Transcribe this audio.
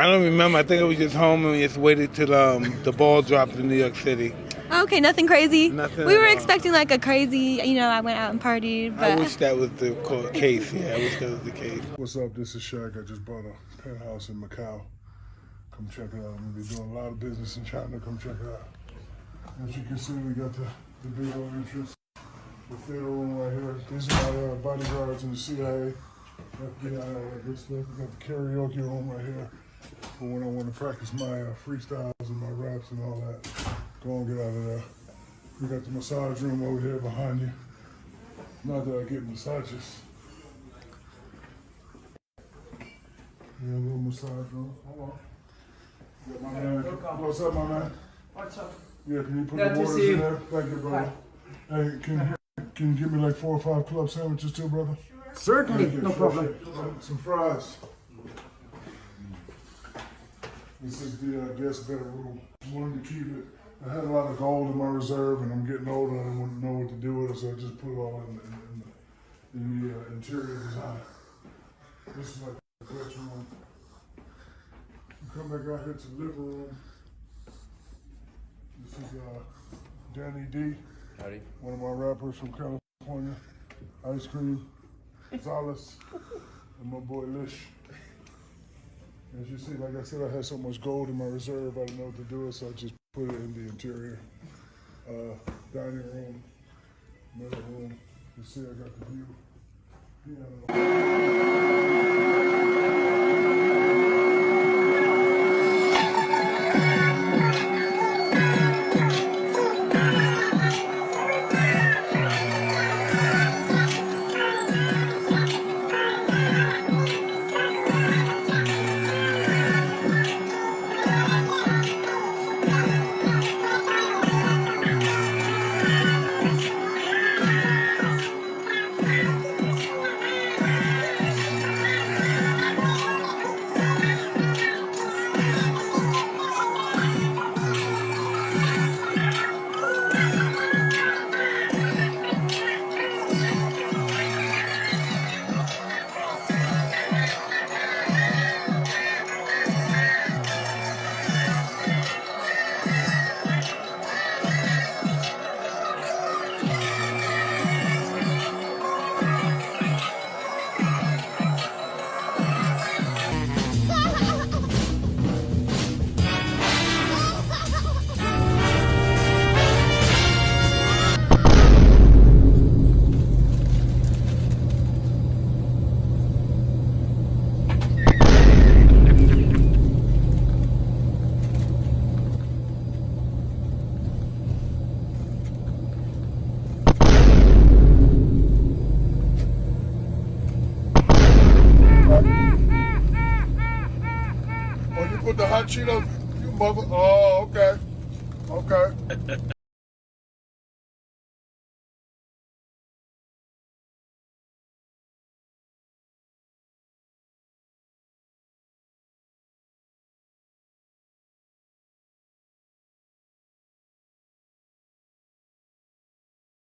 I don't remember. I think it was just home and we just waited till the ball dropped in New York City. Okay, nothing crazy. Nothing We were at all. expecting like a crazy, I went out and partied, but I wish that was the case. Yeah, I wish that was the case. What's up? This is Shaq. I just bought a penthouse in Macao. Come check it out. I'm gonna be doing a lot of business in China. Come check it out. As you can see, we got the big old entrance, the theater room right here. These are my bodyguards in the CIA, FBI, all that good stuff. We got the karaoke room right here for when I want to practice my freestyles and my raps and all that. Go on, get out of there. We got the massage room over here behind you. Not that I get massages. Yeah, a little massage room. Hold on. Got my man. What's up, my man? What's up? Yeah, can you put Glad the to waters see you. in there? Thank you, brother. Hey, can you give me like 4 or 5 club sandwiches too, brother? Certainly, Thank you. no Sure, problem. sure. Some fries. This is the guest bedroom. I wanted to keep it. I had a lot of gold in my reserve, and I'm getting older. I didn't know what to do with it, so I just put it all in the interior design. This is like the bedroom. You come back out here to the living room. This is Danny D. Howdy. One of my rappers from California. Ice Cream, Gonzalez, and my boy Lish. As you see, like I said, I had so much gold in my reserve, I didn't know what to do with it, so I just put it in the interior. Dining room, middle room. You see, I got the view. Oh, you put the hot Cheetos? You mother. Oh, okay. Okay.